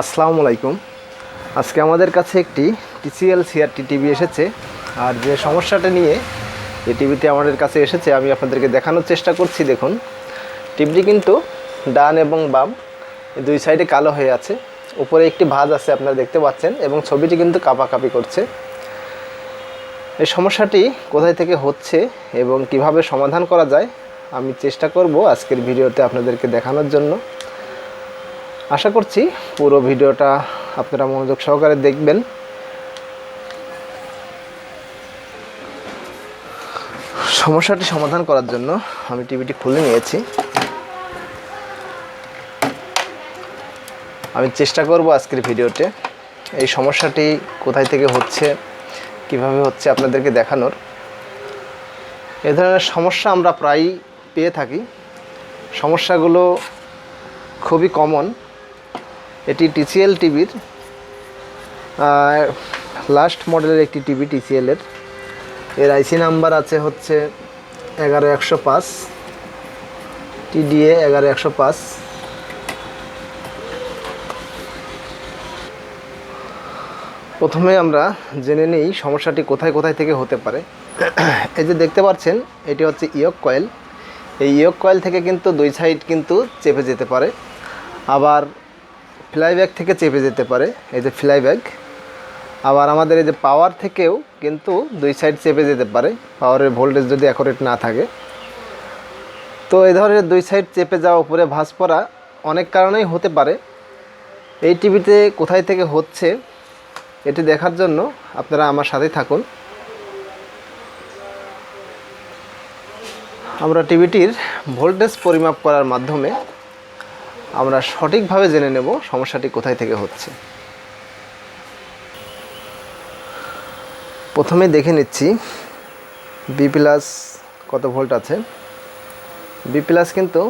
আসসালামু আলাইকুম। আজকে আমাদের কাছে একটি TCL CRT টিভি এসেছে। আর যে সমস্যাটা নিয়ে এই টিভিটি আমাদের কাছে এসেছে আমি আপনাদেরকে দেখানোর চেষ্টা করছি। দেখুন, টিভিটি কিন্তু ডান এবং বাম দুই সাইডে কালো হয়ে আছে। উপরে একটি ভাঁজ আছে আপনারা দেখতে পাচ্ছেন, এবং ছবিটি কিন্তু কাঁপাকাঁপি করছে। এই সমস্যাটি কোথায় থেকে হচ্ছে এবং কিভাবে সমাধান করা যায় আমি চেষ্টা করব আজকের ভিডিওতে আপনাদেরকে দেখানোর জন্য। আশা করছি পুরো ভিডিওটা আপনারা মনোযোগ সহকারে দেখবেন। সমস্যাটি সমাধান করার জন্য আমি টিভিটি খুলে নিয়েছি। আমি চেষ্টা করব আজকের ভিডিওতে এই সমস্যাটি কোথায় থেকে হচ্ছে, কিভাবে হচ্ছে আপনাদেরকে দেখানোর। এ ধরনের সমস্যা আমরা প্রায়ই পেয়ে থাকি। সমস্যাগুলো খুবই কমন। এটি TCL টিভির লাস্ট মডেলের একটি টিভি TCL এর আইসি নাম্বার আছে হচ্ছে 11105 TDA 11105। প্রথমে আমরা জেনে নিই সমস্যাটি কোথায় কোথায় থেকে হতে পারে। এই যে দেখতে পাচ্ছেন, এটি হচ্ছে ইয়ক কয়েল। এই ইয়ক কয়েল থেকে কিন্তু দুই সাইড কিন্তু চেপে যেতে পারে, আবার ফ্লাইব্যাক থেকে চেপে যেতে পারে। এই যে ফ্লাইব্যাক। আবার আমাদের এই যে পাওয়ার থেকেও কিন্তু দুই সাইড চেপে যেতে পারে, পাওয়ারের ভোল্টেজ যদি অ্যাকুরেট না থাকে। তো এই ধরনের দুই সাইড চেপে যাওয়া, উপরে ভাঁজ পড়া অনেক কারণেই হতে পারে। এই টিভিতে কোথায় থেকে হচ্ছে এটি দেখার জন্য আপনারা আমার সাথেই থাকুন। আমরা টিভিটির ভোল্টেজ পরিমাপ করার মাধ্যমে আমরা সঠিকভাবে জেনে নেব সমস্যাটি কোথায় থেকে হচ্ছে। প্রথমে দেখে নিচ্ছি B+ কত ভোল্ট আছে। B+ কিন্তু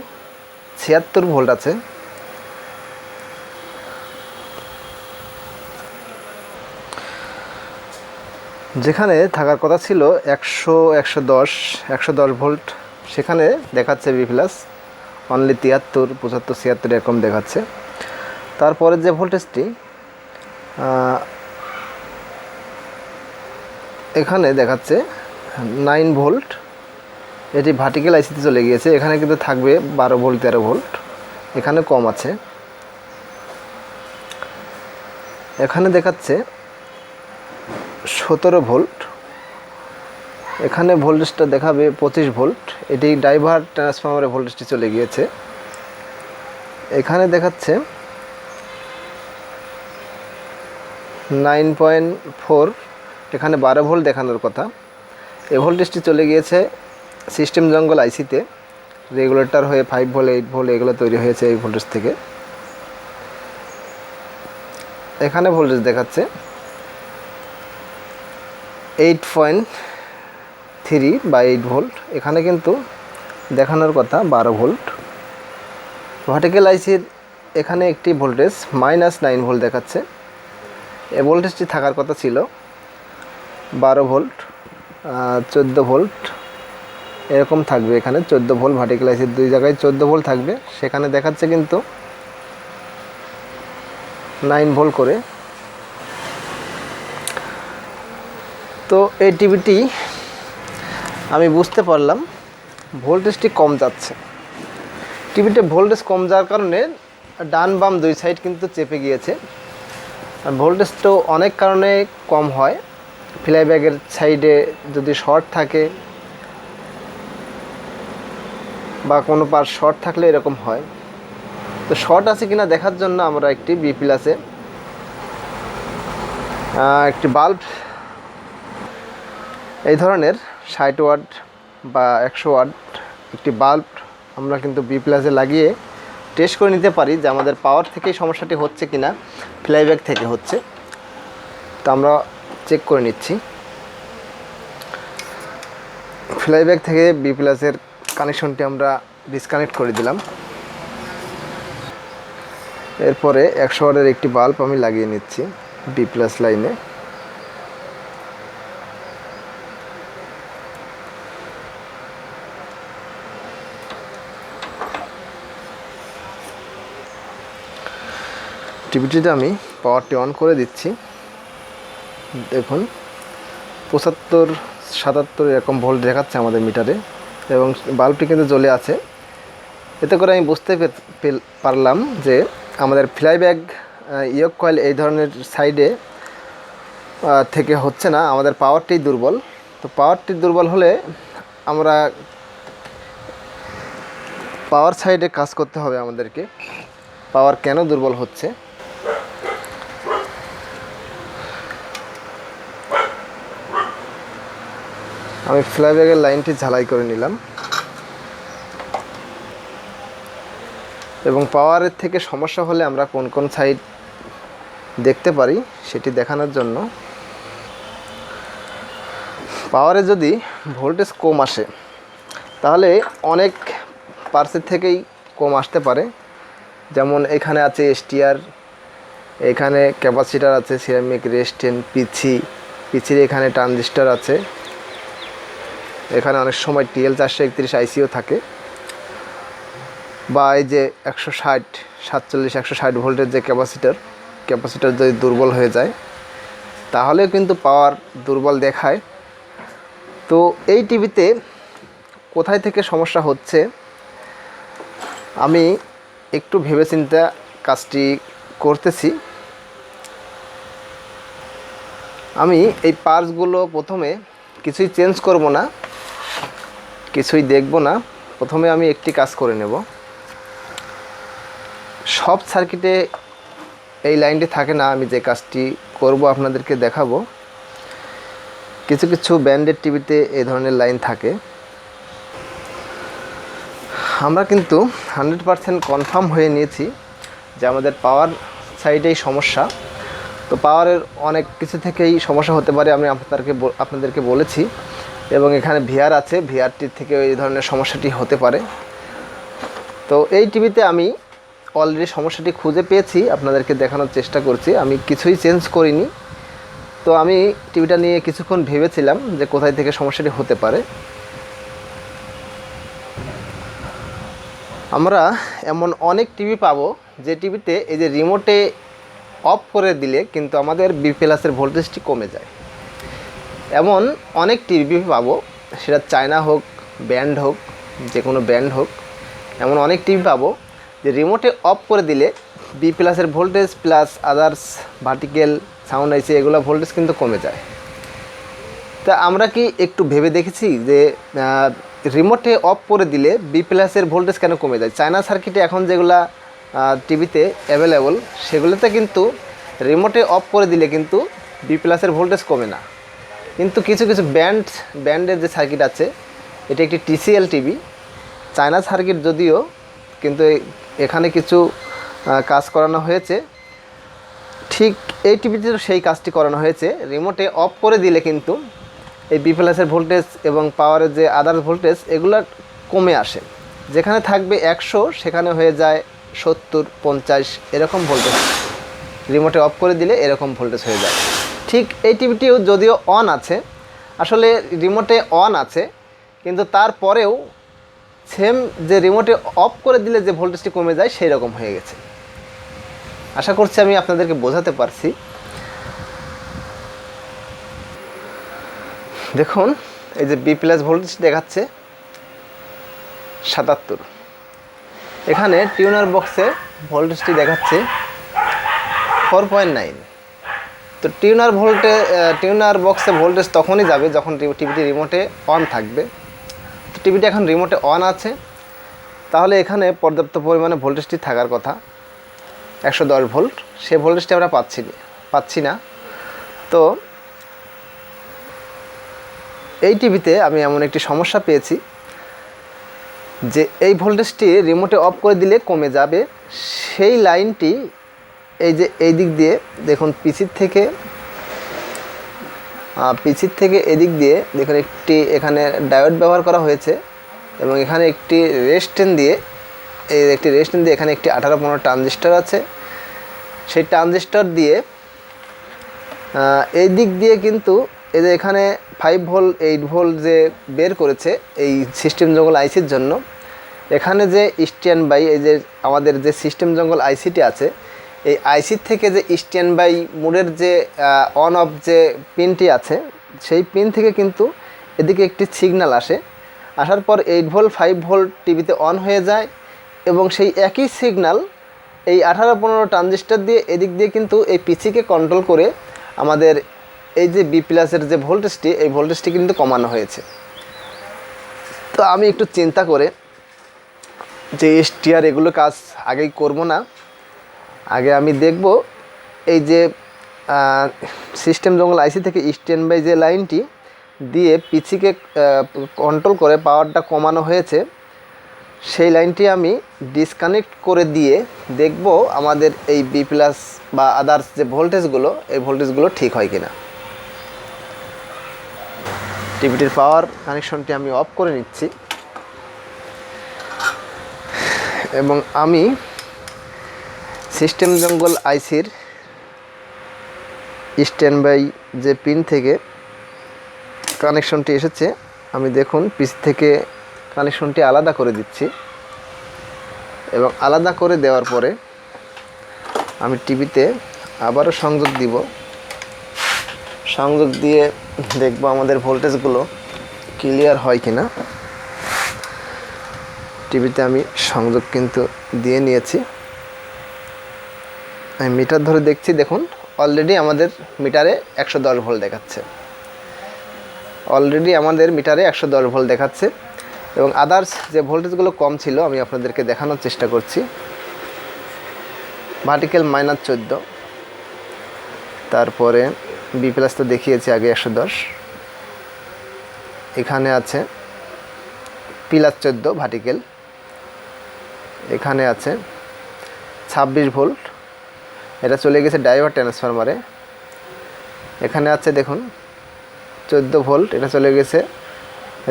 76 ভোল্ট আছে। যেখানে থাকার কথা ছিল 100, 110 ভোল্ট, সেখানে দেখাচ্ছে B+ অনলি 73, 75, 76 এরকম দেখাচ্ছে। তারপরে যে ভোল্টেজটি এখানে দেখাচ্ছে 9 ভোল্ট, এটি ভার্টিক্যাল আইসিতে চলে গিয়েছে। এখানে কিন্তু থাকবে 12 ভোল্ট, 13 ভোল্ট, এখানে কম আছে। এখানে দেখাচ্ছে 17 ভোল্ট, এখানে ভোল্টেজটা দেখাবে 25 ভোল্ট। এটি ডাইভার ট্রান্সফরমারের ভোল্টেজটি চলে গিয়েছে। এখানে দেখাচ্ছে 9.4, এখানে 12 ভোল্ট দেখানোর কথা। এই ভোল্টেজটি চলে গিয়েছে সিস্টেম জঙ্গল আইসিতে, রেগুলেটর হয়ে 5 ভোল্ট, 8 ভোল্ট এগুলো তৈরি হয়েছে এই ভোল্টেজ থেকে। এখানে ভোল্টেজ দেখাচ্ছে 8.3 বা 8 ভোল্ট, এখানে কিন্তু দেখানোর কথা 12 ভোল্ট। ভার্টিক্যাল আইসির এখানে একটি ভোল্টেজ -9 ভোল্ট দেখাচ্ছে। এই ভোল্টেজটি থাকার কথা ছিল 12 ভোল্ট, 14 ভোল্ট এরকম থাকবে। এখানে 14 ভোল্ট, ভার্টিক্যাল আইসির দুই জায়গায় 14 ভোল্ট থাকবে। সেখানে দেখাচ্ছে কিন্তু 9 ভোল্ট করে। তো এই টিভিটি আমি বুঝতে পারলাম ভোল্টেজটি কম যাচ্ছে। টিভিতে ভোল্টেজ কম যাওয়ার কারণে ডান বাম দুই সাইড কিন্তু চেপে গিয়েছে। আর ভোল্টেজ তো অনেক কারণে কম হয়। ফ্লাইব্যাকের সাইডে যদি শর্ট থাকে বা কোনো পার্ট শর্ট থাকলে এরকম হয়। তো শর্ট আছে কিনা দেখার জন্য আমরা একটি B+ একটি বাল্ব, এই ধরনের 60 ওয়াট বা 100 ওয়াট একটি বাল্ব আমরা কিন্তু B+ লাগিয়ে টেস্ট করে নিতে পারি যে আমাদের পাওয়ার থেকেই সমস্যাটি হচ্ছে কিনা, ফ্লাইব্যাক থেকে হচ্ছে। তো আমরা চেক করে নিচ্ছি। ফ্লাইব্যাক থেকে B+ এর কানেকশনটি আমরা ডিসকানেক্ট করে দিলাম। এরপরে 100 ওয়াটের একটি বাল্ব আমি লাগিয়ে নিচ্ছি B+ লাইনে। টিভিটিতে আমি পাওয়ারটি অন করে দিচ্ছি। দেখুন 75 77 এরকম ভোল্ট দেখাচ্ছে আমাদের মিটারে এবং বাল্বটি কিন্তু জ্বলে আছে। এতে করে আমি বুঝতে পারলাম যে আমাদের ফ্লাইব্যাক ইয়ক কয়েল এই ধরনের সাইডে থেকে হচ্ছে না, আমাদের পাওয়ারটি দুর্বল। তো পাওয়ারটি দুর্বল হলে আমরা পাওয়ার সাইডে কাজ করতে হবে আমাদেরকে। পাওয়ার কেন দুর্বল হচ্ছে, আমি ফ্লাইব্যাকের লাইনটি ঝালাই করে নিলাম এবং পাওয়ারের থেকে সমস্যা হলে আমরা কোন কোন সাইড দেখতে পারি সেটি দেখানোর জন্য। পাওয়ারে যদি ভোল্টেজ কম আসে তাহলে অনেক পার্সের থেকেই কম আসতে পারে। যেমন এখানে আছে এসটিআর, এখানে ক্যাপাসিটার আছে, সিরামিক, রেস্টেন, পিছির এখানে ট্রানজিস্টর আছে, এখানে অনেক সময় TL 431 আইসিও থাকে, বা এই যে 160 47 160 ভোল্টের যে ক্যাপাসিটার যদি দুর্বল হয়ে যায় তাহলেও কিন্তু পাওয়ার দুর্বল দেখায়। তো এই টিভিতে কোথায় থেকে সমস্যা হচ্ছে আমি একটু ভেবেচিন্তে কাজটি করতেছি। আমি এই পার্টসগুলো প্রথমে কিছুই চেঞ্জ করব না, কিছুই দেখব না, প্রথমে আমি একটি কাজ করে নেব। সব সার্কিটে এই লাইনটি থাকে না, আমি যে কাজটি করব আপনাদেরকে দেখাবো। কিছু কিছু ব্র্যান্ডের টিভিতে এই ধরনের লাইন থাকে। আমরা কিন্তু 100% কনফার্ম হয়ে নিয়েছি যে আমাদের পাওয়ার সাইডেই সমস্যা। তো পাওয়ারের অনেক কিছু থেকেই সমস্যা হতে পারে, আমি আপনাদেরকে বলেছি। এবং এখানে ভিআর আছে, ভিআরটির থেকে এই ধরনের সমস্যাটি হতে পারে। তো এই টিভিতে আমি অলরেডি সমস্যাটি খুঁজে পেয়েছি, আপনাদেরকে দেখানোর চেষ্টা করছি। আমি কিছুই চেঞ্জ করিনি। তো আমি টিভিটা নিয়ে কিছুক্ষণ ভেবেছিলাম যে কোথায় থেকে সমস্যাটি হতে পারে। আমরা এমন অনেক টিভি পাবো যে টিভিতে এই যে রিমোটে অফ করে দিলে কিন্তু আমাদের B+ ভোল্টেজটি কমে যায়। এমন অনেক টিভি পাবো, সেটা চায়না হোক, ব্র্যান্ড হোক, যে কোনো ব্র্যান্ড হোক, এমন অনেক টিভি পাবো যে রিমোটে অফ করে দিলে B+ voltage plus others vertical sound IC এগুলো ভোল্টেজ কিন্তু কমে যায়। তা আমরা কি একটু ভেবে দেখেছি যে রিমোটে অফ করে দিলে B+ ভোল্টেজ কেন কমে যায়? চায়না সার্কিটে এখন যেগুলা টিভিতে অ্যাভেলেবল সেগুলোতে কিন্তু রিমোটে অফ করে দিলে কিন্তু B+ ভোল্টেজ কমে না। কিন্তু কিছু কিছু ব্র্যান্ডের যে সার্কিট আছে, এটা একটি TCL টিভি, চায়না সার্কিট যদিও, কিন্তু এখানে কিছু কাজ করানো হয়েছে। ঠিক এই টিভিতেও সেই কাজটি করানো হয়েছে। রিমোটে অফ করে দিলে কিন্তু এই B+ ভোল্টেজ এবং পাওয়ারের যে আদার্স ভোল্টেজ এগুলো কমে আসে। যেখানে থাকবে 100 সেখানে হয়ে যায় 70 50 এরকম ভোল্টেজ। রিমোটে অফ করে দিলে এরকম ভোল্টেজ হয়ে যায়। ঠিক এই টিভিটিও যদিও অন আছে, আসলে রিমোটে অন আছে, কিন্তু তারপরেও সেম যে রিমোটে অফ করে দিলে যে ভোল্টেজটি কমে যায় সেই রকম হয়ে গেছে। আশা করছি আমি আপনাদেরকে বোঝাতে পারছি। দেখুন এই যে B+ ভোল্টেজ দেখাচ্ছে 77, এখানে টিউনার বক্সে ভোল্টেজটি দেখাচ্ছে 4.9। তো টিউনার বক্সে ভোল্টেজ তখনই যাবে যখন টিভিটি রিমোটে অন থাকবে। তো টিভিটি এখন রিমোটে অন আছে, তাহলে এখানে পর্যাপ্ত পরিমাণে ভোল্টেজটি থাকার কথা 110 ভোল্ট, সেই ভোল্টেজটি আমরা পাচ্ছি না। তো এই টিভিতে আমি এমন একটি সমস্যা পেয়েছি যে এই ভোল্টেজটি রিমোটে অফ করে দিলে কমে যাবে। সেই লাইনটি এই যে এই দিক দিয়ে দেখুন, পিছির থেকে এদিক দিয়ে দেখুন এখানে ডায়োড ব্যবহার করা হয়েছে এবং এখানে একটি রেস্টেন দিয়ে এখানে একটি 18-15 ট্রানজিস্টর আছে। সেই ট্রানজিস্টর দিয়ে এই দিক দিয়ে কিন্তু এই যে এখানে 5 ভোল্ট 8 ভোল্ট যে বের করেছে এই সিস্টেম জঙ্গল আইসির জন্য, এখানে যে স্ট্যান্ড বাই এই যে আমাদের যে সিস্টেম জঙ্গল আইসিটি আছে এই আইসি থেকে যে স্ট্যান্ড বাই মোডের যে অন অফ যে পিনটি আছে, সেই পিন থেকে কিন্তু এদিকে একটি সিগন্যাল আসে, আসার পর 8 ভোল্ট 5 ভোল্ট টিভিতে অন হয়ে যায় এবং সেই একই সিগন্যাল এই 18-15 ট্রানজিস্টর দিয়ে এদিক দিয়ে কিন্তু এই পিসিকে কন্ট্রোল করে আমাদের এই যে বি প্লাসের যে ভোল্টেজটি, এই ভোল্টেজটি কিন্তু কমানো হয়েছে। তো আমি একটু চিন্তা করে যে এসটিআর এগুলো কাজ আগেই করব না, আগে আমি দেখব এই যে সিস্টেম জঙ্গল আইসি থেকে স্ট্যান্ড বাই যে লাইনটি দিয়ে পিসিকে কন্ট্রোল করে পাওয়ারটা কমানো হয়েছে, সেই লাইনটি আমি ডিসকানেক্ট করে দিয়ে দেখব আমাদের এই বি প্লাস বা আদার্স যে ভোল্টেজগুলো, এই ভোল্টেজগুলো ঠিক হয় কিনা। টিভিটির পাওয়ার কানেকশনটি আমি অফ করে নিচ্ছি এবং আমি সিস্টেম জঙ্গল আইসির স্ট্যান্ড বাই যে পিন থেকে কানেকশনটি এসেছে, আমি দেখুন পিসি থেকে কানেকশনটি আলাদা করে দিচ্ছি এবং আলাদা করে দেওয়ার পরে আমি টিভিতে আবারও সংযোগ দিব। সংযোগ দিয়ে দেখব আমাদের ভোল্টেজগুলো ক্লিয়ার হয় কিনা। টিভিতে আমি সংযোগ কিন্তু দিয়ে নিয়েছি, আমি মিটার ধরে দেখছি, দেখুন অলরেডি আমাদের মিটারে 110 ভোল্ট দেখাচ্ছে, অলরেডি আমাদের মিটারে 110 ভোল্ট দেখাচ্ছে এবং আদার্স যে ভোল্টেজগুলো কম ছিল আমি আপনাদেরকে দেখানোর চেষ্টা করছি। ভার্টিক্যাল -14, তারপরে বি প্লাস তো দেখিয়েছি আগে 110, এখানে আছে +14 ভার্টিক্যাল, এখানে আছে 26 ভোল্ট, এটা চলে গেছে ডাইভার ট্রান্সফরমারে। এখানে আছে দেখুন 14 ভোল্ট, এটা চলে গেছে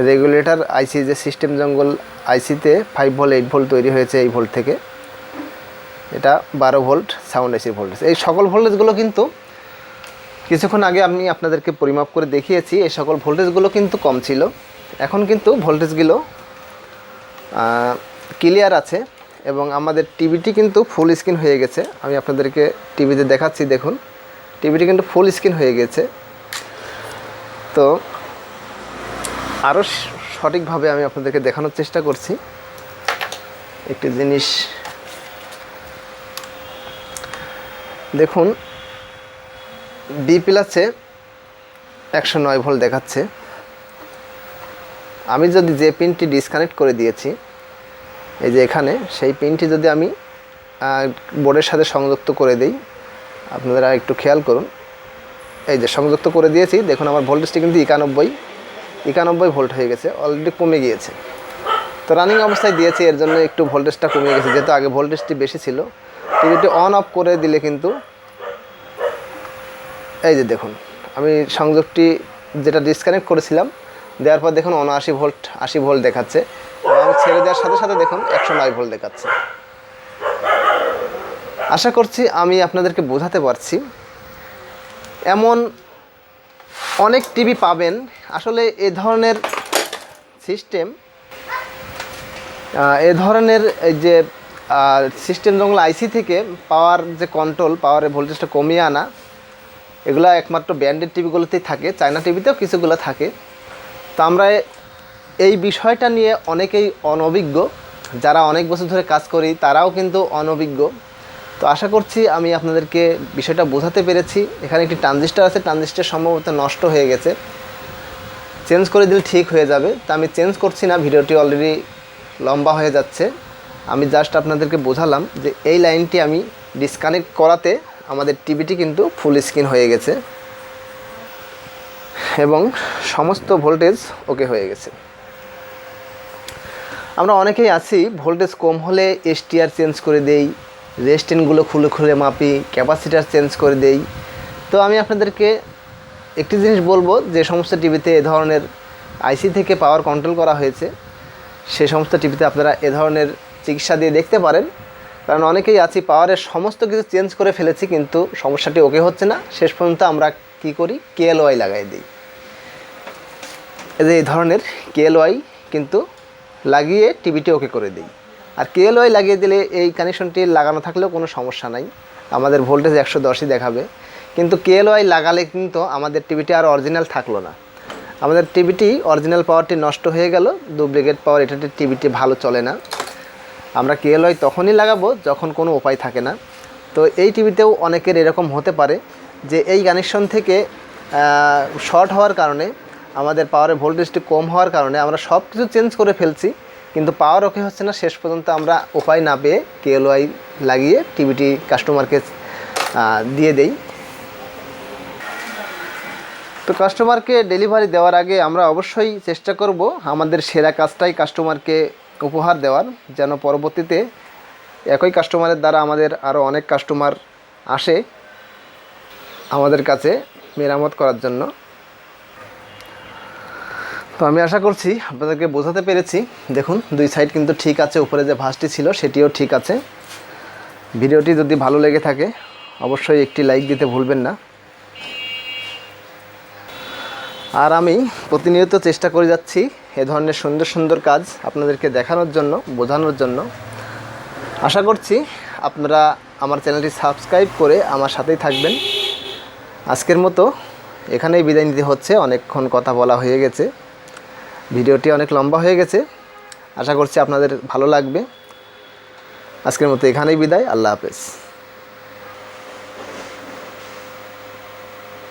রেগুলেটর আইসি যে সিস্টেম জঙ্গল আইসিতে 5 ভোল্ট 8 ভোল্ট তৈরি হয়েছে এই ভোল্ট থেকে, এটা 12 ভোল্ট সাউন্ড আইসি ভোল্টেজ। এই সকল ভোল্টেজগুলো কিন্তু কিছুক্ষণ আগে আমি আপনাদেরকে পরিমাপ করে দেখিয়েছি, এই সকল ভোল্টেজগুলো কিন্তু কম ছিল, এখন কিন্তু ভোল্টেজগুলো ক্লিয়ার আছে এবং আমাদের টিভিটি কিন্তু ফুল স্ক্রিন হয়ে গেছে। আমি আপনাদেরকে টিভিতে দেখাচ্ছি, দেখুন টিভিটি কিন্তু ফুল স্ক্রিন হয়ে গেছে। তো আরও সঠিকভাবে আমি আপনাদেরকে দেখানোর চেষ্টা করছি একটি জিনিস। দেখুন বি প্লাসে 109 ভোল্ট দেখাচ্ছে, আমি যদি যে পিনটি ডিসকানেক্ট করে দিয়েছি এই যে এখানে, সেই পিনটি যদি আমি বোর্ডের সাথে সংযুক্ত করে দিই, আপনারা একটু খেয়াল করুন, এই যে সংযুক্ত করে দিয়েছি, দেখুন আমার ভোল্টেজটি কিন্তু 91 ভোল্ট হয়ে গেছে, অলরেডি কমে গিয়েছে। তো রানিং অবস্থায় দিয়েছি, এর জন্য একটু ভোল্টেজটা কমে গেছে, যেহেতু আগে ভোল্টেজটি বেশি ছিল। টিভিটি অন অফ করে দিলে কিন্তু এই যে দেখুন আমি সংযোগটি যেটা ডিসকানেক্ট করেছিলাম দেওয়ার পর দেখুন 79 ভোল্ট 80 ভোল্ট দেখাচ্ছে এবং ছেড়ে দেওয়ার সাথে সাথে দেখুন 109 ভোল্ট দেখাচ্ছে। আশা করছি আমি আপনাদেরকে বোঝাতে পারছি। এমন অনেক টিভি পাবেন, আসলে এই ধরনের সিস্টেম, এই ধরনের এই যে সিস্টেম জঙ্গল আইসি থেকে পাওয়ার যে কন্ট্রোল, পাওয়ারের ভোল্টেজটা কমিয়ে আনা, এগুলো একমাত্র ব্র্যান্ডেড টিভিগুলোতেই থাকে, চায়না টিভিতেও কিছুগুলো থাকে। তো আমরা এই বিষয়টা নিয়ে অনেকেই অনভিজ্ঞ, যারা অনেক বছর ধরে কাজ করি তারাও কিন্তু অনভিজ্ঞ। তো আশা করছি আমি আপনাদেরকে বিষয়টা বোঝাতে পেরেছি। এখানে একটি ট্রানজিস্টর আছে, ট্রানজিস্টর সম্ভবত নষ্ট হয়ে গেছে, চেঞ্জ করে দিলে ঠিক হয়ে যাবে। তা আমি চেঞ্জ করছি না, ভিডিওটি অলরেডি লম্বা হয়ে যাচ্ছে। আমি জাস্ট আপনাদেরকে বোঝালাম যে এই লাইনটি আমি ডিসকানেক্ট করাতে আমাদের টিভিটি কিন্তু ফুল স্ক্রিন হয়ে গেছে এবং সমস্ত ভোল্টেজ ওকে হয়ে গেছে। আমরা অনেকেই আছি ভোল্টেজ কম হলে এসটিআর চেঞ্জ করে দেই, রেজিস্ট্যান্সগুলো খুলে খুলে মাপি, ক্যাপাসিটার চেঞ্জ করে দেই। তো আমি আপনাদেরকে একটি জিনিস বলবো, যে সমস্ত টিভিতে এ ধরনের আইসি থেকে পাওয়ার কন্ট্রোল করা হয়েছে সেই সমস্ত টিভিতে আপনারা এ ধরনের চিকিৎসা দিয়ে দেখতে পারেন। কারণ অনেকেই আছি পাওয়ারের সমস্ত কিছু চেঞ্জ করে ফেলেছি কিন্তু সমস্যাটি ওকে হচ্ছে না, শেষ পর্যন্ত আমরা কি করি, কেএলওয়াই লাগাই দিই। এই ধরনের কেএলওয়াই কিন্তু লাগিয়ে টিভিটি ওকে করে দিই। আর কেএলওয়াই লাগিয়ে দিলে এই কানেকশনটি লাগানো থাকলেও কোনো সমস্যা নাই, আমাদের ভোল্টেজ 110ই দেখাবে। কিন্তু কেএলওয়াই লাগালে কিন্তু আমাদের টিভিটি আর অরিজিনাল থাকলো না, আমাদের টিভিটি অরিজিনাল পাওয়ারটি নষ্ট হয়ে গেল, ডুপ্লিকেট পাওয়ার এটাতে টিভিটি ভালো চলে না। আমরা কেএলওয়াই তখনই লাগাবো যখন কোনো উপায় থাকে না। তো এই টিভিতেও অনেকের এরকম হতে পারে যে এই কানেকশন থেকে শর্ট হওয়ার কারণে আমাদের পাওয়ারের ভোল্টেজটি কম হওয়ার কারণে আমরা সব কিছু চেঞ্জ করে ফেলছি, কিন্তু পাওয়ার ওকে হচ্ছে না। শেষ পর্যন্ত আমরা উপায় না পেয়ে কেএলওয়াই লাগিয়ে টিভিটি কাস্টমারকে দিয়ে দেই। তো কাস্টমারকে ডেলিভারি দেওয়ার আগে আমরা অবশ্যই চেষ্টা করব আমাদের সেরা কাজটাই কাস্টমারকে উপহার দেওয়ার, যেন পরবর্তীতে একই কাস্টমারের দ্বারা আমাদের আরও অনেক কাস্টমার আসে আমাদের কাছে মেরামত করার জন্য। তো আমি আশা করছি আপনাদেরকে বোঝাতে পেরেছি। দেখুন দুই সাইড কিন্তু ঠিক আছে, উপরে যে ভাঁজটি ছিল সেটিও ঠিক আছে। ভিডিওটি যদি ভালো লেগে থাকে অবশ্যই একটি লাইক দিতে ভুলবেন না। আর আমি প্রতিনিয়ত চেষ্টা করে যাচ্ছি এ ধরনের সুন্দর সুন্দর কাজ আপনাদেরকে দেখানোর জন্য, বোঝানোর জন্য। আশা করছি আপনারা আমার চ্যানেলটি সাবস্ক্রাইব করে আমার সাথেই থাকবেন। আজকের মতো এখানেই বিদায় নিতে হচ্ছে, অনেকক্ষণ কথা বলা হয়ে গেছে, ভিডিওটি অনেক লম্বা হয়ে গেছে। আশা করছি আপনাদের ভালো লাগবে। আজকের মতো এখানেই বিদায়, আল্লাহ হাফেজ।